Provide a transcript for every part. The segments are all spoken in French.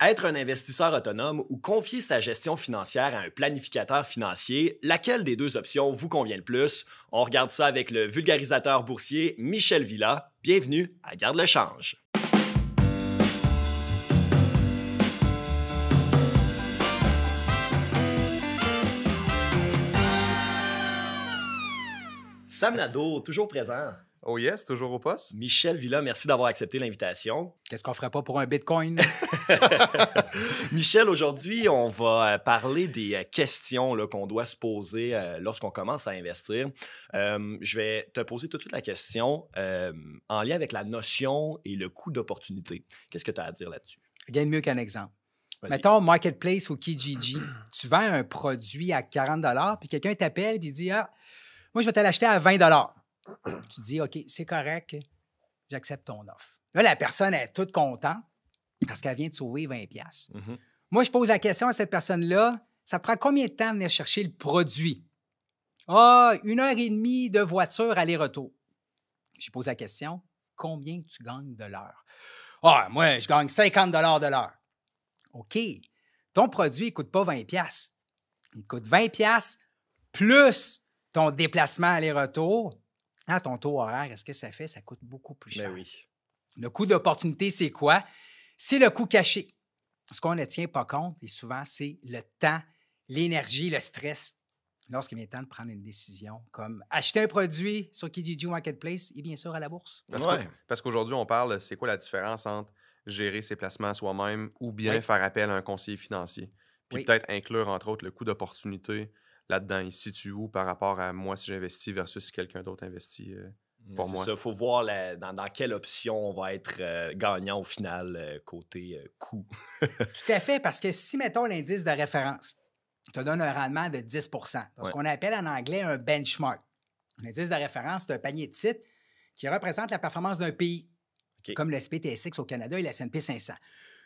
Être un investisseur autonome ou confier sa gestion financière à un planificateur financier, laquelle des deux options vous convient le plus? On regarde ça avec le vulgarisateur boursier Michel Villa. Bienvenue à Garde le change. Sam Nadeau, toujours présent. Oh yes, toujours au poste. Michel Villa, merci d'avoir accepté l'invitation. Qu'est-ce qu'on ferait pas pour un Bitcoin? Michel, aujourd'hui, on va parler des questions là, qu'on doit se poser lorsqu'on commence à investir. Je vais te poser tout de suite la question en lien avec la notion et le coût d'opportunité. Qu'est-ce que tu as à dire là-dessus? Rien de mieux qu'un exemple. Vas-y. Mettons, Marketplace ou Kijiji, tu vends un produit à 40 puis quelqu'un t'appelle et dit « Ah, moi, je vais te l'acheter à 20 ». Tu dis « OK, c'est correct, j'accepte ton offre ». Là, la personne est toute contente parce qu'elle vient de sauver 20 $. Moi, je pose la question à cette personne-là, ça te prend combien de temps de venir chercher le produit? Ah, 1h30 de voiture aller-retour. Je pose la question, combien tu gagnes de l'heure? Ah, moi, je gagne 50 de l'heure. OK, ton produit ne coûte pas 20 $. Il coûte 20 $ plus ton déplacement aller-retour. À ton taux horaire, est-ce que ça fait? Ça coûte beaucoup plus cher. Ben oui. Le coût d'opportunité, c'est quoi? C'est le coût caché. Ce qu'on ne tient pas compte, et souvent, c'est le temps, l'énergie, le stress lorsqu'il vient le temps de prendre une décision, comme acheter un produit sur Kijiji Marketplace et bien sûr à la bourse. Parce qu'aujourd'hui, on parle, c'est quoi la différence entre gérer ses placements soi-même ou bien Oui. faire appel à un conseiller financier? Puis Oui. peut-être inclure, entre autres, le coût d'opportunité là-dedans. Il se situe où par rapport à moi si j'investis versus si quelqu'un d'autre investit pour moi? Il faut voir dans quelle option on va être gagnant au final côté coût. Tout à fait, parce que si, mettons, l'indice de référence te donne un rendement de 10 dans ce qu'on appelle en anglais un benchmark. L'indice de référence, c'est un panier de titres qui représente la performance d'un pays, OK. comme le SPTSX au Canada et le S&P 500.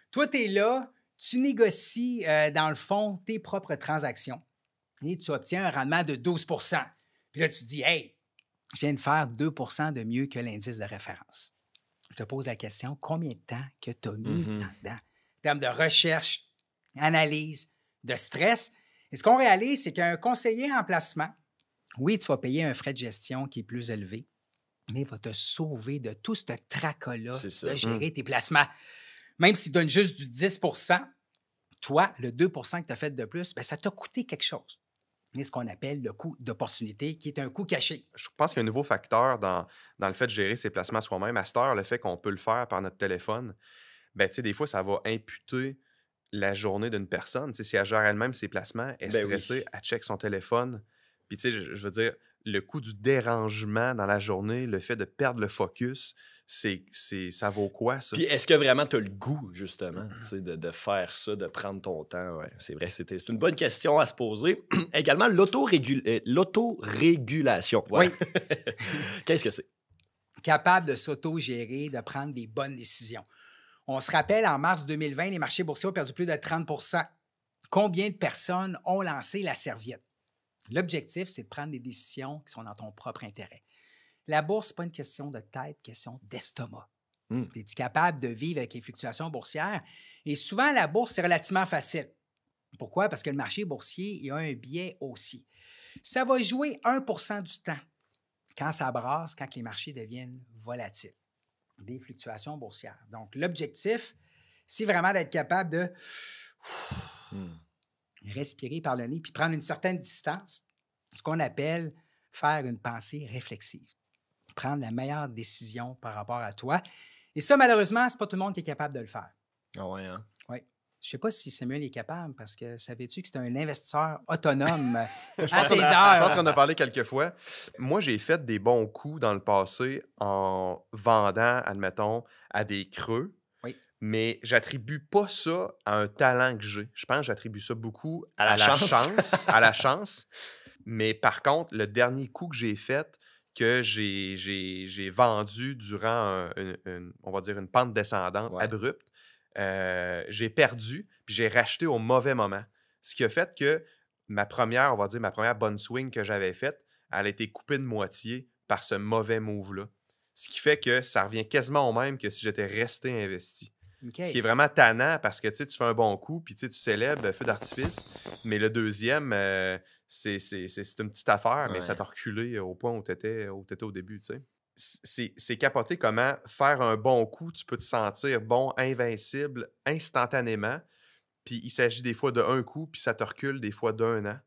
Toi, tu es là, tu négocies, dans le fond, tes propres transactions et tu obtiens un rendement de 12 Puis là, tu te dis, « Hey, je viens de faire 2 de mieux que l'indice de référence. » Je te pose la question, combien de temps que tu as mis là-dedans? En termes de recherche, analyse, de stress. Et ce qu'on réalise, c'est qu'un conseiller en placement, oui, tu vas payer un frais de gestion qui est plus élevé, mais il va te sauver de tout ce tracas-là C'est ça. de gérer tes placements. Même s'il donne juste du 10 toi, le 2 que tu as fait de plus, bien, ça t'a coûté quelque chose. C'est ce qu'on appelle le coût d'opportunité, qui est un coût caché. Je pense qu'il y a un nouveau facteur dans le fait de gérer ses placements soi-même. À cette heure, le fait qu'on peut le faire par notre téléphone, ben, tu sais, des fois, ça va imputer la journée d'une personne. Tu sais, si elle gère elle-même ses placements, elle est Ben oui. stressée, elle check son téléphone. Puis, tu sais, je veux dire, le coût du dérangement dans la journée, le fait de perdre le focus, ça vaut quoi, ça? Puis est-ce que vraiment tu as le goût, justement, tu sais, de faire ça, de prendre ton temps? Ouais, c'est vrai, c'est une bonne question à se poser. Également, l'autorégulation. Voilà. Oui. Qu'est-ce que c'est? Capable de s'auto-gérer, de prendre des bonnes décisions. On se rappelle, en mars 2020, les marchés boursiers ont perdu plus de 30 Combien de personnes ont lancé la serviette? L'objectif, c'est de prendre des décisions qui sont dans ton propre intérêt. La bourse, ce n'est pas une question de tête, question d'estomac. Es-tu capable de vivre avec les fluctuations boursières? Et souvent, la bourse, c'est relativement facile. Pourquoi? Parce que le marché boursier, il a un biais haussier. Ça va jouer 1 du temps quand ça brasse, quand les marchés deviennent volatiles. Des fluctuations boursières. Donc, l'objectif, c'est vraiment d'être capable de respirer par le nez puis prendre une certaine distance, ce qu'on appelle faire une pensée réflexive. Prendre la meilleure décision par rapport à toi. Et ça, malheureusement, ce n'est pas tout le monde qui est capable de le faire. Ah ouais, hein? Oui. Je ne sais pas si Samuel est capable parce que savais-tu que c'est un investisseur autonome à ses Je heures? pense qu'on a parlé quelques fois. Moi, j'ai fait des bons coups dans le passé en vendant, admettons, à des creux. Oui. Mais j'attribue pas ça à un talent que j'ai. Je pense que j'attribue ça beaucoup À la chance. à la chance. Mais par contre, le dernier coup que j'ai fait, que j'ai vendu durant, on va dire, une pente descendante abrupte, j'ai perdu, puis j'ai racheté au mauvais moment. Ce qui a fait que ma première bonne swing que j'avais faite, elle a été coupée de moitié par ce mauvais move-là. Ce qui fait que ça revient quasiment au même que si j'étais resté investi. OK. Ce qui est vraiment tannant parce que tu fais un bon coup, puis tu célèbres feu d'artifice, mais le deuxième, c'est une petite affaire, mais ça t'a reculé au point où tu étais au début. C'est capoté comment faire un bon coup, tu peux te sentir bon, invincible, instantanément. Puis il s'agit des fois d'un coup, puis ça te recule des fois d'un an.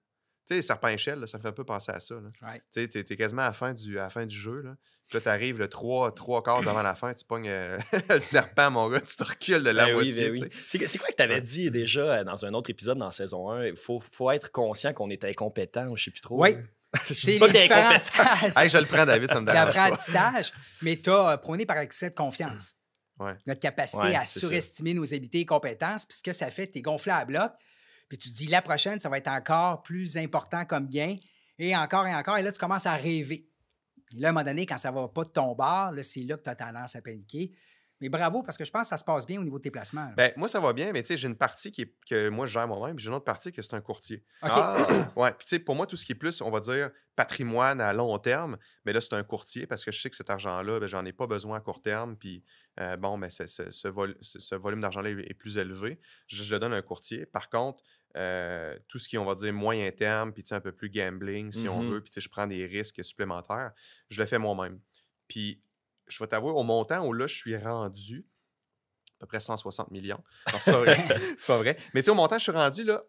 Tu sais, serpent-échelle, ça me fait un peu penser à ça. Ouais. Tu sais, t'es quasiment à la fin du jeu. Là. Puis là, t'arrives le trois quarts avant la fin, tu pognes le serpent, mon gars, tu te recules de la moitié. Oui. C'est quoi que t'avais dit déjà dans un autre épisode dans saison 1? Il faut être conscient qu'on est incompétent, je sais plus trop. Oui. C'est pas des incompétents. Hey, je le prends, David, ça me dérange pas. L'apprentissage, mais tu as prôné par excès de confiance. Ouais. Notre capacité à surestimer nos habiletés et compétences, puis ce que ça fait, tu es gonflé à bloc, puis tu te dis la prochaine, ça va être encore plus important comme gain, et encore, et là, tu commences à rêver. Et là, à un moment donné, quand ça ne va pas de ton bord, là, c'est là que tu as tendance à paniquer. Mais bravo, parce que je pense que ça se passe bien au niveau de tes placements. Là. Ben, moi, ça va bien, mais tu sais, j'ai une partie que moi, je gère moi-même, puis j'ai une autre partie que c'est un courtier. OK. Ouais, puis tu sais, pour moi, tout ce qui est plus, on va dire, patrimoine à long terme, mais là, c'est un courtier parce que je sais que cet argent-là, ben, j'en ai pas besoin à court terme, puis ce volume d'argent-là est plus élevé. Je le donne à un courtier. Par contre, tout ce qui est, on va dire, moyen terme, puis un peu plus gambling, si on veut, puis je prends des risques supplémentaires, je le fais moi-même. Puis, je vais t'avouer, au montant où là, je suis rendu, à peu près 160 millions. Non, c'est pas vrai. C'est pas vrai. Mais tu sais, au montant, je suis rendu, là,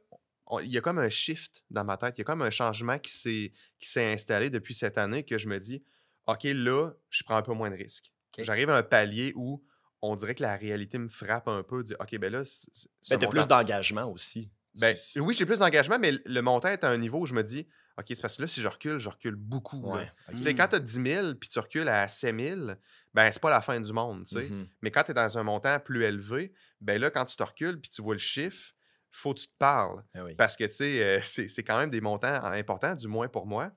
il y a comme un shift dans ma tête. Il y a comme un changement qui s'est installé depuis cette année que je me dis, OK, là, je prends un peu moins de risques. Okay. J'arrive à un palier où on dirait que la réalité me frappe un peu. Dire, OK, ben là, tu as plus d'engagement aussi. Ben, oui, j'ai plus d'engagement, mais le montant est à un niveau où je me dis, OK, c'est parce que là, si je recule beaucoup. Ouais. Okay. Quand tu as 10 000 puis tu recules à 7 000, ben, c'est pas la fin du monde. Mais quand tu es dans un montant plus élevé, ben là, quand tu te recules puis tu vois le chiffre, faut que tu te parles. Parce que c'est quand même des montants importants, du moins pour moi.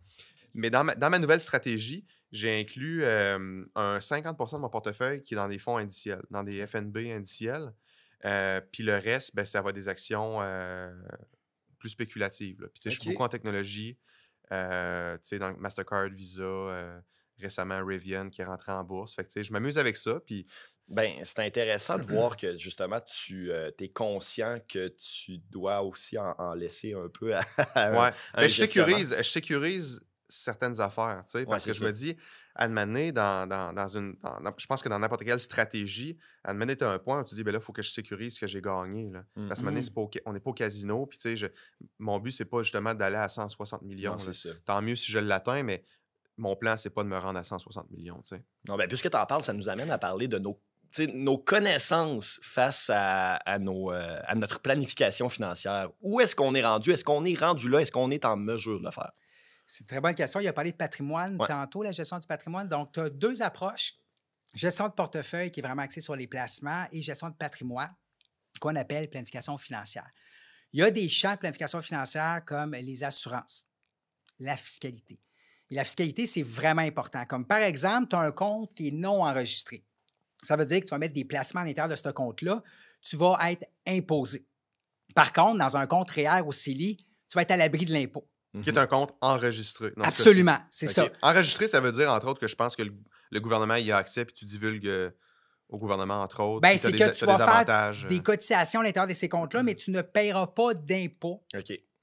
Mais dans ma nouvelle stratégie, j'ai inclus un 50% de mon portefeuille qui est dans des fonds indiciels, dans des FNB indiciels. Puis le reste, ben, ça va des actions plus spéculatives. Puis je suis beaucoup en technologie. Dans Mastercard, Visa, récemment Rivian qui est rentré en bourse. Fait que je m'amuse avec ça. Puis ben, c'est intéressant de voir que justement, tu es conscient que tu dois aussi en laisser un peu à je sécurise certaines affaires, parce que je me dis, à un moment donné, je pense que dans n'importe quelle stratégie, à un moment donné, tu as un point où tu dis, ben là, il faut que je sécurise ce que j'ai gagné. Là. Parce qu'à un moment donné, on n'est pas au casino, puis mon but, c'est pas justement d'aller à 160 millions. Non, tant mieux si je l'atteins, mais mon plan, c'est pas de me rendre à 160 millions. Non, ben, puisque tu en parles, ça nous amène à parler de nos connaissances face à notre planification financière. Où est-ce qu'on est rendu? Est-ce qu'on est rendu là? Est-ce qu'on est en mesure de le faire? C'est une très bonne question. Il a parlé de patrimoine tantôt, la gestion du patrimoine. Donc, tu as deux approches. Gestion de portefeuille qui est vraiment axée sur les placements et gestion de patrimoine qu'on appelle planification financière. Il y a des champs de planification financière comme les assurances, la fiscalité. Et la fiscalité, c'est vraiment important. Comme par exemple, tu as un compte qui est non enregistré. Ça veut dire que tu vas mettre des placements à l'intérieur de ce compte-là, tu vas être imposé. Par contre, dans un compte REER ou CELI, tu vas être à l'abri de l'impôt. Qui est un compte enregistré. Absolument, c'est ça. Enregistré, ça veut dire, entre autres, que je pense que le gouvernement y a accès puis tu divulgues au gouvernement, entre autres. Bien, c'est que tu vas faire des cotisations à l'intérieur de ces comptes-là, mais tu ne paieras pas d'impôt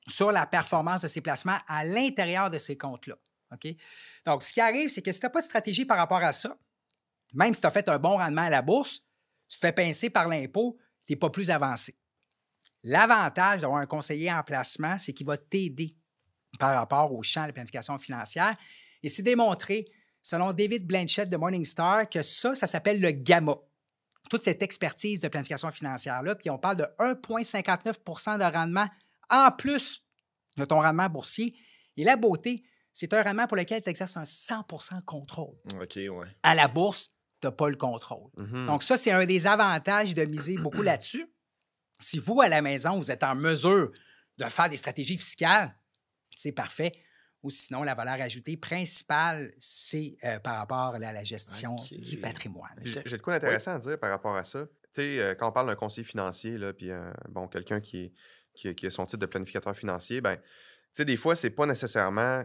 sur la performance de ces placements à l'intérieur de ces comptes-là. Okay? Donc, ce qui arrive, c'est que si tu n'as pas de stratégie par rapport à ça, même si tu as fait un bon rendement à la bourse, tu te fais pincer par l'impôt, tu n'es pas plus avancé. L'avantage d'avoir un conseiller en placement, c'est qu'il va t'aider par rapport au champ de planification financière. Et c'est démontré, selon David Blanchett de Morningstar, que ça s'appelle le gamma. Toute cette expertise de planification financière-là, puis on parle de 1,59 % de rendement en plus de ton rendement boursier. Et la beauté, c'est un rendement pour lequel tu exerces un 100 % contrôle. OK, ouais. À la bourse, tu n'as pas le contrôle. Donc ça, c'est un des avantages de miser beaucoup là-dessus. Si vous, à la maison, vous êtes en mesure de faire des stratégies fiscales, c'est parfait. Ou sinon, la valeur ajoutée principale, c'est par rapport à la gestion du patrimoine. J'ai de quoi d'intéressant à dire par rapport à ça. Tu sais, quand on parle d'un conseiller financier, puis quelqu'un qui a son titre de planificateur financier, ben, tu sais, des fois, c'est pas nécessairement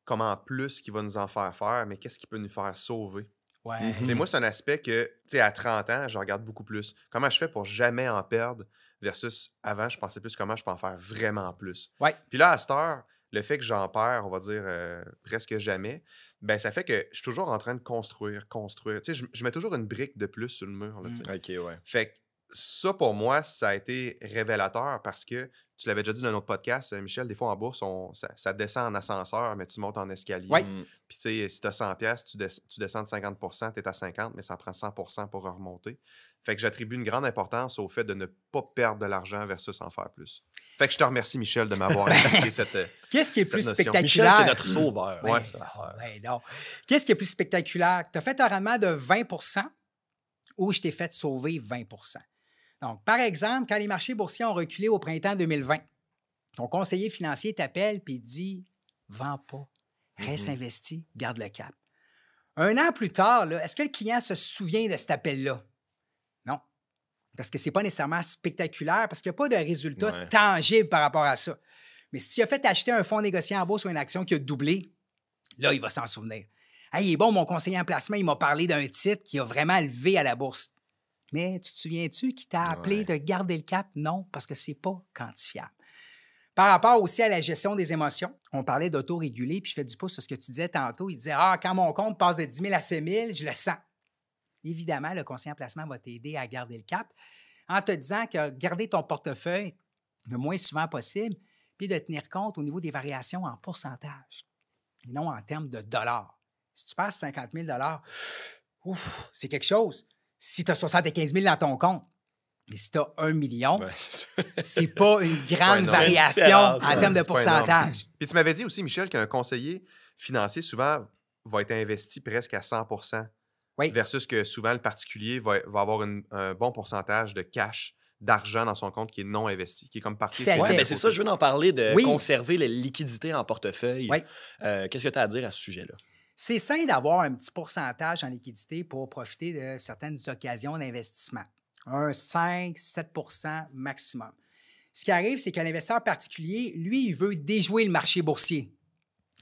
comment plus qui va nous en faire, mais qu'est-ce qui peut nous faire sauver. Ouais. Tu sais, moi, c'est un aspect que, tu sais, à 30 ans, je regarde beaucoup plus. Comment je fais pour jamais en perdre versus avant, je pensais plus comment je peux en faire vraiment plus. Ouais. Puis là, à cette heure, le fait que j'en perds, on va dire, presque jamais, ben ça fait que je suis toujours en train de construire. Tu sais, je mets toujours une brique de plus sur le mur, là, tu sais. OK, ouais. Fait que ça, pour moi, ça a été révélateur parce que, tu l'avais déjà dit dans un autre podcast, Michel, des fois en bourse, ça descend en ascenseur, mais tu montes en escalier. Ouais. Puis, tu sais, si tu as 100 pièces, tu descends de 50 tu es à 50, mais ça prend 100 pour remonter. Fait que j'attribue une grande importance au fait de ne pas perdre de l'argent versus en faire plus. Fait que je te remercie, Michel, de m'avoir expliqué cette. Qu'est-ce qui est plus notion. spectaculaire? Michel, c'est notre sauveur. Ouais, c'est l'affaire. ouais, non. Qu'est-ce qui est plus spectaculaire? Tu as fait un rendement de 20 ou je t'ai fait sauver 20 Donc, par exemple, quand les marchés boursiers ont reculé au printemps 2020, ton conseiller financier t'appelle et il dit « Vends pas, reste investi, garde le cap ». Un an plus tard, là, est-ce que le client se souvient de cet appel-là? Non. Parce que ce n'est pas nécessairement spectaculaire, parce qu'il n'y a pas de résultat tangible par rapport à ça. Mais si tu as fait acheter un fonds négocié en bourse ou une action qui a doublé, là, il va s'en souvenir. Hey, il est bon, mon conseiller en placement, il m'a parlé d'un titre qui a vraiment levé à la bourse. Mais tu te souviens-tu qui t'a appelé de garder le cap? Non, parce que ce n'est pas quantifiable. Par rapport aussi à la gestion des émotions, on parlait d'auto-réguler, puis je fais du pouce sur ce que tu disais tantôt. Il disait, quand mon compte passe de 10 000 à 7 000, je le sens. Évidemment, le conseiller en placement va t'aider à garder le cap en te disant que garder ton portefeuille le moins souvent possible, puis de tenir compte au niveau des variations en pourcentage et non en termes de dollars. Si tu passes 50 000 ouf, c'est quelque chose. Si tu as 75 000 dans ton compte, mais si tu as 1 million, c'est pas une grande variation en termes de pourcentage. Puis tu m'avais dit aussi, Michel, qu'un conseiller financier, souvent, va être investi presque à 100 versus que souvent, le particulier va avoir un bon pourcentage de cash, d'argent dans son compte qui est non investi, qui est comme parti. Oui, mais c'est ça, je veux en parler, de conserver les liquidités en portefeuille. Qu'est-ce que tu as à dire à ce sujet-là? C'est sain d'avoir un petit pourcentage en liquidité pour profiter de certaines occasions d'investissement. Un 5-7 maximum. Ce qui arrive, c'est que l'investisseur particulier, lui, il veut déjouer le marché boursier.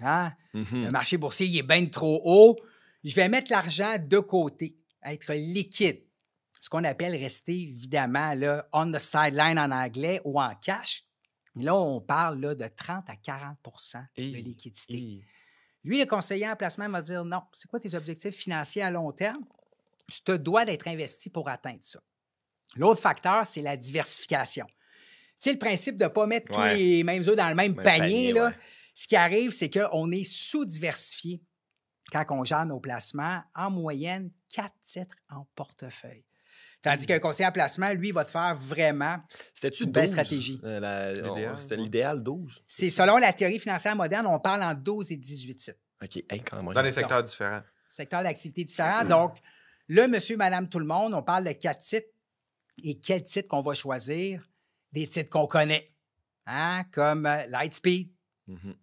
Hein? Le marché boursier, il est bien trop haut. Je vais mettre l'argent de côté, être liquide. Ce qu'on appelle rester, évidemment, là, on the sideline en anglais ou en cash. Et là, on parle là, de 30 à 40 de liquidité. Lui, le conseiller en placement va dire non, c'est quoi tes objectifs financiers à long terme? Tu te dois d'être investi pour atteindre ça. L'autre facteur, c'est la diversification. Tu sais, le principe de ne pas mettre tous les mêmes œufs dans le même panier, là, ce qui arrive, c'est qu'on est sous-diversifié quand on gère nos placements, en moyenne, 4 titres en portefeuille. Tandis qu'un conseiller en placement, lui, va te faire vraiment une belle stratégie. C'était l'idéal 12. C'est selon la théorie financière moderne, on parle en 12 et 18 titres. OK, quand même. Dans des secteurs différents. Secteurs d'activité différents. Donc, le monsieur, madame, tout le monde, on parle de 4 titres. Et quel titre qu'on va choisir? Des titres qu'on connaît, hein? Comme Lightspeed,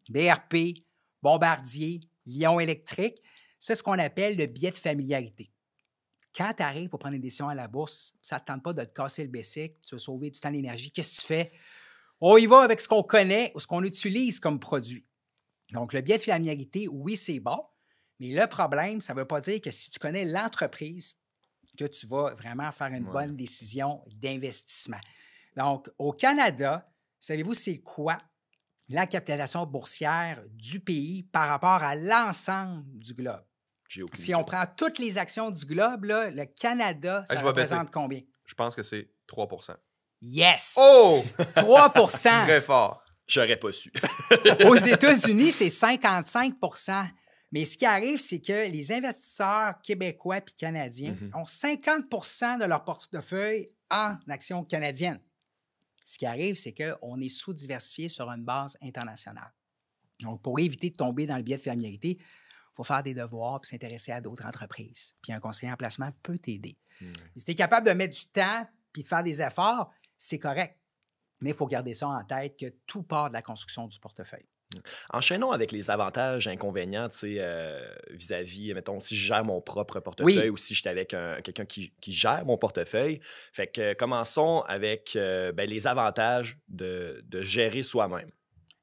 BRP, Bombardier, Lion Électrique. C'est ce qu'on appelle le biais de familiarité. Quand tu arrives pour prendre une décision à la bourse, ça ne te tente pas de te casser le basic, tu veux sauver du temps et l'énergie. Qu'est-ce que tu fais? On y va avec ce qu'on connaît ou ce qu'on utilise comme produit. Donc, le biais de familiarité, oui, c'est bon, mais le problème, ça ne veut pas dire que si tu connais l'entreprise, que tu vas vraiment faire une bonne décision d'investissement. Donc, au Canada, savez-vous c'est quoi la capitalisation boursière du pays par rapport à l'ensemble du globe? Si on prend toutes les actions du globe, là, le Canada, ça représente combien? Je pense que c'est 3 Yes! Oh! 3 Très fort. J'aurais pas su. Aux États-Unis, c'est 55 Mais ce qui arrive, c'est que les investisseurs québécois et canadiens ont 50 de leur portefeuille en actions canadiennes. Ce qui arrive, c'est qu'on est sous-diversifié sur une base internationale. Donc, pour éviter de tomber dans le biais de familiarité, il faut faire des devoirs et s'intéresser à d'autres entreprises. Puis un conseiller en placement peut t'aider. Si tu es capable de mettre du temps et de faire des efforts, c'est correct. Mais il faut garder ça en tête que tout part de la construction du portefeuille. Enchaînons avec les avantages, inconvénients, tu sais, vis-à-vis, mettons, si je gère mon propre portefeuille ou si j'étais avec quelqu'un qui gère mon portefeuille. Fait que commençons avec les avantages de gérer soi-même.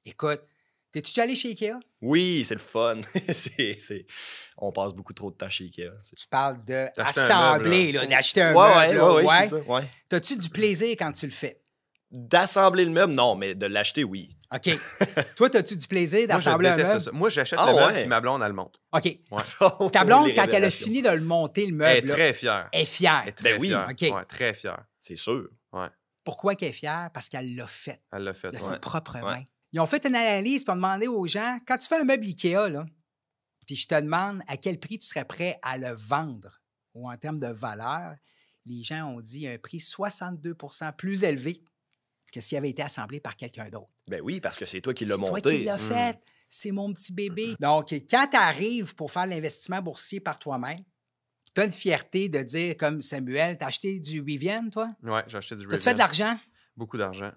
Écoute, T'es-tu déjà allé chez Ikea? Oui, c'est le fun. On passe beaucoup trop de temps chez Ikea. Tu parles D'acheter un d'assembler, meuble, d'acheter un Ouais, meuble. là, ouais, c'est ça. Ouais. T'as-tu du plaisir quand tu le fais? D'assembler le meuble, non, mais de l'acheter, oui. OK. Toi, as-tu du plaisir Moi, je d'assembler un déteste meuble? ça. Moi, j'achète Ah, le meuble, ouais. puis ma blonde, elle le monte. OK. Ouais. Ta blonde, Les quand elle a révélations. fini de le monter, le Elle meuble, est là, très fière. elle est fière. Elle est très Ben oui. fière. OK. Ouais, très fière. C'est sûr. Ouais, Pourquoi qu'elle est fière? Parce qu'elle l'a fait elle l'a fait. de ouais. ses propres Ouais. mains. Ils ont fait une analyse pour demander aux gens, quand tu fais un meuble Ikea, là, puis je te demande à quel prix tu serais prêt à le vendre ou en termes de valeur, les gens ont dit un prix 62 plus élevé que s'il avait été assemblé par quelqu'un d'autre. Ben oui, parce que c'est toi qui l'as C'est toi monté. qui l'as fait. C'est mon petit bébé. Donc, quand tu arrives pour faire l'investissement boursier par toi-même, tu as une fierté de dire, comme Samuel, t'as acheté du Rivian, toi? Ouais, j'ai acheté du T'as-tu Rivian. fait de l'argent? Beaucoup d'argent.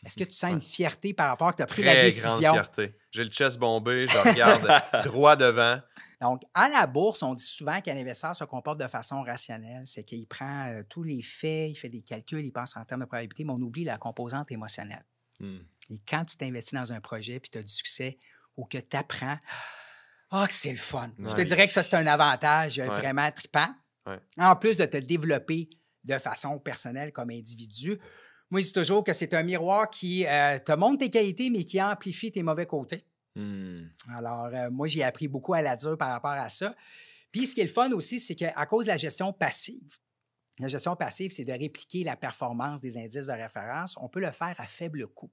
Est-ce que tu sens une fierté par rapport à que tu as pris la Très décision? grande fierté. J'ai le chest bombé, je regarde droit devant. Donc, à la bourse, on dit souvent qu'un investisseur se comporte de façon rationnelle. C'est qu'il prend tous les faits, il fait des calculs, il pense en termes de probabilité, mais on oublie la composante émotionnelle. Et quand tu t'investis dans un projet puis tu as du succès ou que tu apprends, que c'est le fun. Je te Ouais. dirais que ça, c'est un avantage Ouais. vraiment trippant. Ouais. En plus de te développer de façon personnelle comme individu. Moi, je dis toujours que c'est un miroir qui te montre tes qualités, mais qui amplifie tes mauvais côtés. Alors, moi, j'ai appris beaucoup à la dure par rapport à ça. Puis, ce qui est le fun aussi, c'est qu'à cause de la gestion passive, c'est de répliquer la performance des indices de référence. On peut le faire à faible coût.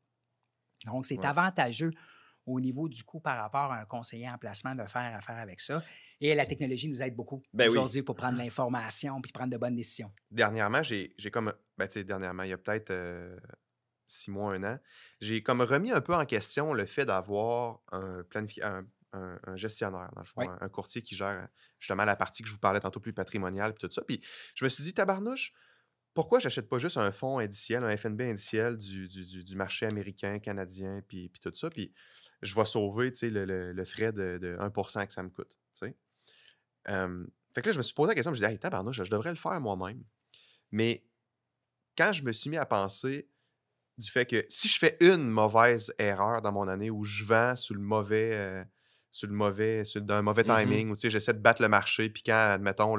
Donc, c'est avantageux au niveau du coût par rapport à un conseiller en placement de faire affaire avec ça. Et la technologie nous aide beaucoup aujourd'hui pour prendre l'information puis prendre de bonnes décisions. Dernièrement, j'ai comme... Ben, tu sais, dernièrement, il y a peut-être 6 mois, 1 an, j'ai comme remis un peu en question le fait d'avoir un gestionnaire, dans le fond, un courtier qui gère justement la partie que je vous parlais tantôt plus patrimoniale puis tout ça. Puis je me suis dit, tabarnouche, pourquoi j'achète pas juste un fonds indiciel, un FNB indiciel du marché américain, canadien, puis tout ça, puis je vais sauver, tu sais, le frais de 1% que ça me coûte, tu sais. Fait que là, je me suis posé la question, je me suis dit, hey, tabarnouche, je devrais le faire moi-même. Mais quand je me suis mis à penser du fait que si je fais une mauvaise erreur dans mon année où je vends sur d'un mauvais timing, ou tu sais, j'essaie de battre le marché, puis quand, admettons,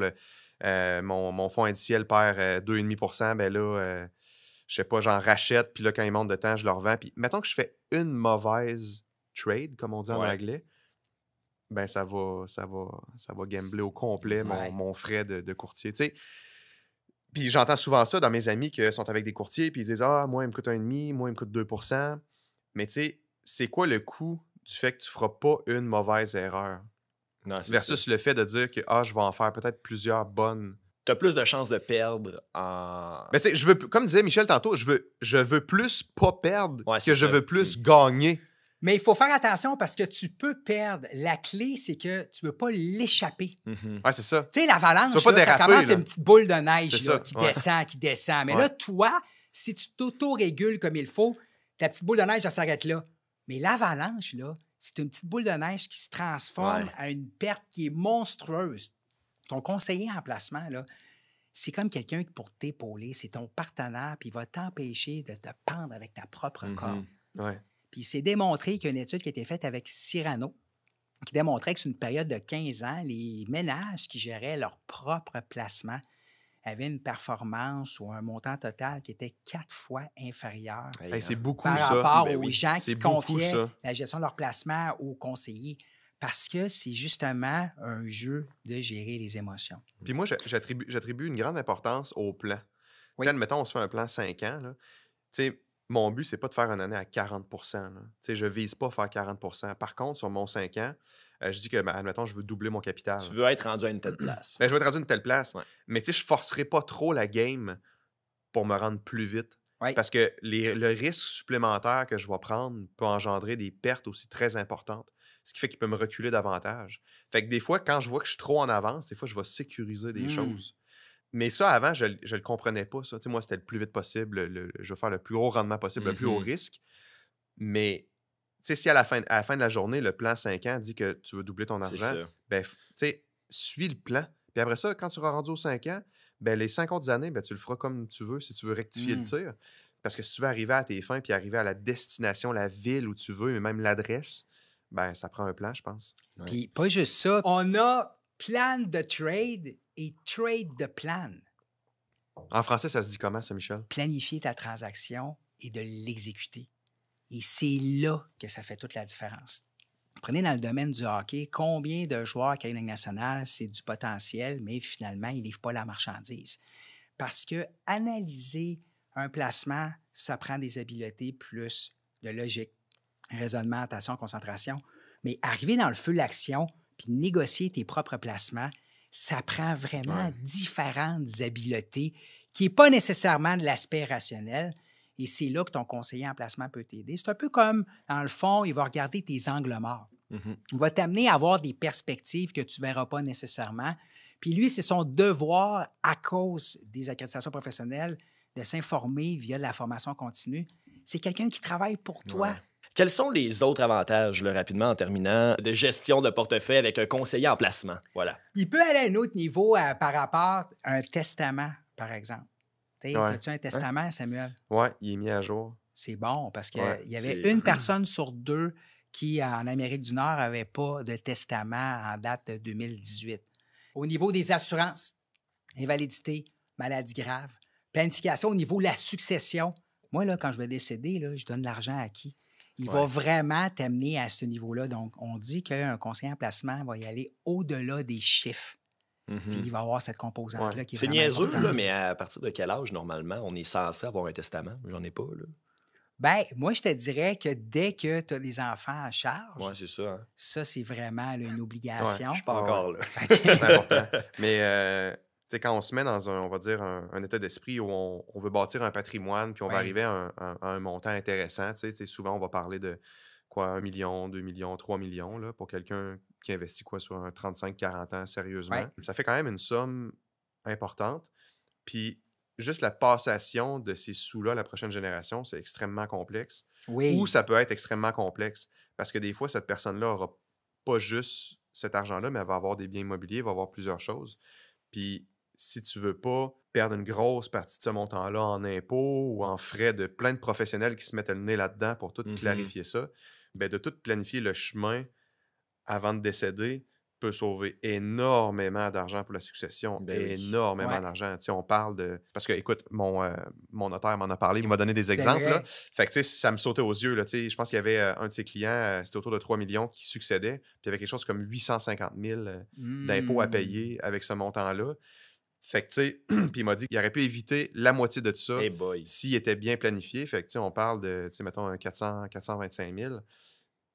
mon fonds indiciel perd 2,5%, ben là, je sais pas, j'en rachète, puis là, quand il monte de temps, je le revends. Puis mettons que je fais une mauvaise trade, comme on dit en anglais, ben ça va gambler au complet mon frais de courtier, tu sais. Puis j'entends souvent ça dans mes amis qui sont avec des courtiers, puis ils disent « Ah, moi, il me coûte 1,5, moi, il me coûte 2%. » Mais tu sais, c'est quoi le coût du fait que tu ne feras pas une mauvaise erreur? Non, versus le fait de dire que je vais en faire peut-être plusieurs bonnes. Tu as plus de chances de perdre en... Mais je veux, comme disait Michel tantôt, je veux plus pas perdre que je veux plus gagner. Mais il faut faire attention parce que tu peux perdre. La clé, c'est que tu ne veux pas l'échapper. Ouais, c'est ça. Tu sais, l'avalanche, ça commence une petite boule de neige là, qui qui descend. Mais là, toi, si tu t'auto-régules comme il faut, ta petite boule de neige, elle s'arrête là. Mais l'avalanche, là, c'est une petite boule de neige qui se transforme à une perte qui est monstrueuse. Ton conseiller en placement, là, c'est comme quelqu'un pour t'épauler. C'est ton partenaire, puis il va t'empêcher de te pendre avec ta propre corde. Ouais. Puis c'est démontré qu'il y a une étude qui a été faite avec Cyrano qui démontrait que sur une période de 15 ans, les ménages qui géraient leur propre placement avaient une performance ou un montant total qui était 4 fois inférieur c'est beaucoup par ça. rapport aux gens qui beaucoup confiaient ça. la gestion de leur placement aux conseillers. Parce que c'est justement un jeu de gérer les émotions. Puis moi, j'attribue une grande importance au plan. Tu sais, admettons, on se fait un plan 5 ans. Là. Tu sais, mon but, c'est pas de faire une année à 40 là. Tu sais, je vise pas faire 40 Par contre, sur mon 5 ans, je dis que, admettons, je veux doubler mon capital. Tu veux être rendu à une telle place. Ben, je veux être rendu à une telle place. Ouais. Mais tu sais, je forcerai pas trop la game pour me rendre plus vite. Oui. Parce que le risque supplémentaire que je vais prendre peut engendrer des pertes aussi très importantes. Ce qui fait qu'il peut me reculer davantage. Fait que des fois, quand je vois que je suis trop en avance, des fois, je vais sécuriser des choses. Mais ça, avant, je le comprenais pas, ça. Tu sais, moi, c'était le plus vite possible. Je veux faire le plus gros rendement possible, le plus haut risque. Mais, tu sais, si à la fin de la journée, le plan 5 ans dit que tu veux doubler ton argent, ben, tu sais, suis le plan. Puis après ça, quand tu seras rendu aux 5 ans, ben, les 5 autres années, ben, tu le feras comme tu veux si tu veux rectifier le tir. Parce que si tu veux arriver à tes fins puis arriver à la destination, la ville où tu veux, mais même l'adresse, ben ça prend un plan, je pense. Ouais. Puis pas juste ça, on a plan de trade et trade de plan. En français, ça se dit comment, ça, Michel? Planifier ta transaction et de l'exécuter. Et c'est là que ça fait toute la différence. Prenez dans le domaine du hockey, combien de joueurs qui ont une Ligue nationale, c'est du potentiel, mais finalement, ils ne livrent pas la marchandise. Parce que analyser un placement, ça prend des habiletés plus de logique, raisonnement, attention, concentration. Mais arriver dans le feu de l'action puis négocier tes propres placements, ça prend vraiment différentes habiletés qui n'est pas nécessairement de l'aspect rationnel. Et c'est là que ton conseiller en placement peut t'aider. C'est un peu comme, dans le fond, il va regarder tes angles morts. Il va t'amener à avoir des perspectives que tu ne verras pas nécessairement. Puis lui, c'est son devoir, à cause des accréditations professionnelles, de s'informer via de la formation continue. C'est quelqu'un qui travaille pour toi. Ouais. Quels sont les autres avantages, là, rapidement, en terminant, de gestion de portefeuille avec un conseiller en placement? Voilà. Il peut aller à un autre niveau par rapport à un testament, par exemple. As-tu un testament, Samuel? Oui, il est mis à jour. C'est bon, parce qu'il y avait une personne sur deux qui, en Amérique du Nord, n'avait pas de testament en date de 2018. Au niveau des assurances, invalidité, maladie grave, planification au niveau de la succession. Moi, là, quand je vais décéder, là, je donne l'argent à qui? Il va vraiment t'amener à ce niveau-là. Donc, on dit qu'un conseiller en placement va y aller au-delà des chiffres. Puis il va avoir cette composante-là qui est vraiment niaiseux, importante. là, mais à partir de quel âge, normalement, on est censé avoir un testament? J'en ai pas, là. Bien, moi, je te dirais que dès que tu as des enfants à charge, C'est ça. Hein? ça, c'est vraiment là, une obligation. Je suis pas encore là. C'est important. Mais quand on se met dans un, on va dire, un état d'esprit où on veut bâtir un patrimoine, puis on va arriver à un montant intéressant, souvent, on va parler de quoi, 1 million, 2 millions, 3 millions, là, pour quelqu'un qui investit quoi sur un 35-40 ans, sérieusement. Ouais. Ça fait quand même une somme importante. Puis, juste la passation de ces sous-là à la prochaine génération, c'est extrêmement complexe. Oui. Ou ça peut être extrêmement complexe. Parce que des fois, cette personne-là n'aura pas juste cet argent-là, mais elle va avoir des biens immobiliers, elle va avoir plusieurs choses. Puis, si tu veux pas perdre une grosse partie de ce montant-là en impôts ou en frais de plein de professionnels qui se mettent le nez là-dedans pour tout clarifier ça, bien, de tout planifier le chemin avant de décéder peut sauver énormément d'argent pour la succession. Énormément d'argent. On parle de... Parce que, écoute, mon notaire m'en a parlé, il m'a donné des exemples. Là. Fait que, ça me sautait aux yeux. Là, je pense qu'il y avait un de ses clients, c'était autour de 3 millions, qui succédait. Puis il y avait quelque chose comme 850 000 d'impôts à payer avec ce montant-là. Fait que, tu sais, puis il m'a dit qu'il aurait pu éviter la moitié de tout ça s'il était bien planifié. Fait que, tu sais, on parle de, tu sais, mettons, 425 000.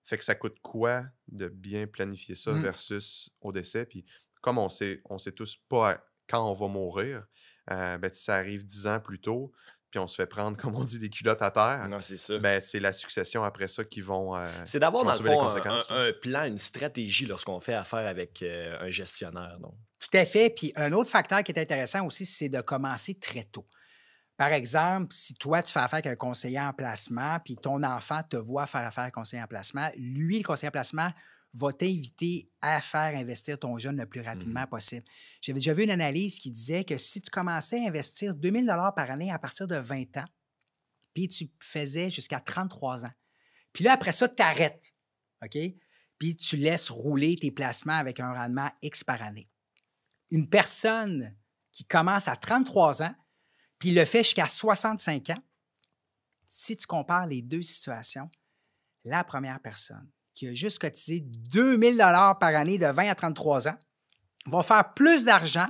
Fait que ça coûte quoi de bien planifier ça versus au décès? Puis comme on sait tous pas quand on va mourir, ben, ça arrive 10 ans plus tôt, puis on se fait prendre, comme on dit, les culottes à terre. Non, c'est ça. Ben, c'est la succession après ça qui vont c'est d'avoir, dans le fond, conséquences. un plan, une stratégie lorsqu'on fait affaire avec un gestionnaire. Donc. Tout à fait. Puis un autre facteur qui est intéressant aussi, c'est de commencer très tôt. Par exemple, si toi, tu fais affaire avec un conseiller en placement, puis ton enfant te voit faire affaire avec un conseiller en placement, lui, le conseiller en placement, va t'inviter à faire investir ton jeune le plus rapidement possible. J'avais déjà vu une analyse qui disait que si tu commençais à investir 2 000 $ par année à partir de 20 ans, puis tu faisais jusqu'à 33 ans, puis là, après ça, tu arrêtes, OK? Puis tu laisses rouler tes placements avec un rendement X par année. Une personne qui commence à 33 ans, puis le fait jusqu'à 65 ans, si tu compares les deux situations, la première personne qui a juste cotisé 2 000 $ par année de 20 à 33 ans va faire plus d'argent,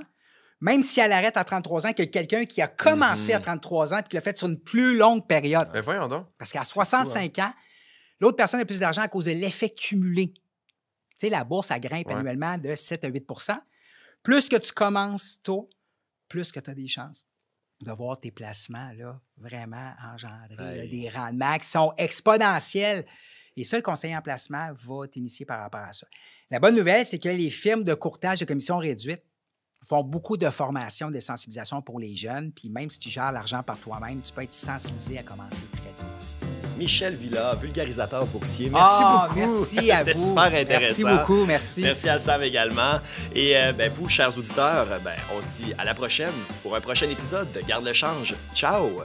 même si elle arrête à 33 ans, que quelqu'un qui a commencé à 33 ans et qui l'a fait sur une plus longue période. Ben voyons donc. Parce qu'à 65 ans, l'autre personne a plus d'argent à cause de l'effet cumulé. Tu sais, la bourse, elle grimpe annuellement de 7 à 8 %. Plus que tu commences tôt, plus que tu as des chances de voir tes placements là, vraiment engendrer des rendements qui sont exponentiels. Et ça, le conseiller en placement va t'initier par rapport à ça. La bonne nouvelle, c'est que les firmes de courtage de commission réduite font beaucoup de formations, de sensibilisation pour les jeunes. Puis même si tu gères l'argent par toi-même, tu peux être sensibilisé à commencer très tôt aussi. Michel Villa, vulgarisateur boursier. Merci beaucoup. Merci à vous. C'était super intéressant. Merci beaucoup, merci. Merci à Sam également. Et vous, chers auditeurs, on se dit à la prochaine pour un prochain épisode de Garde le change. Ciao!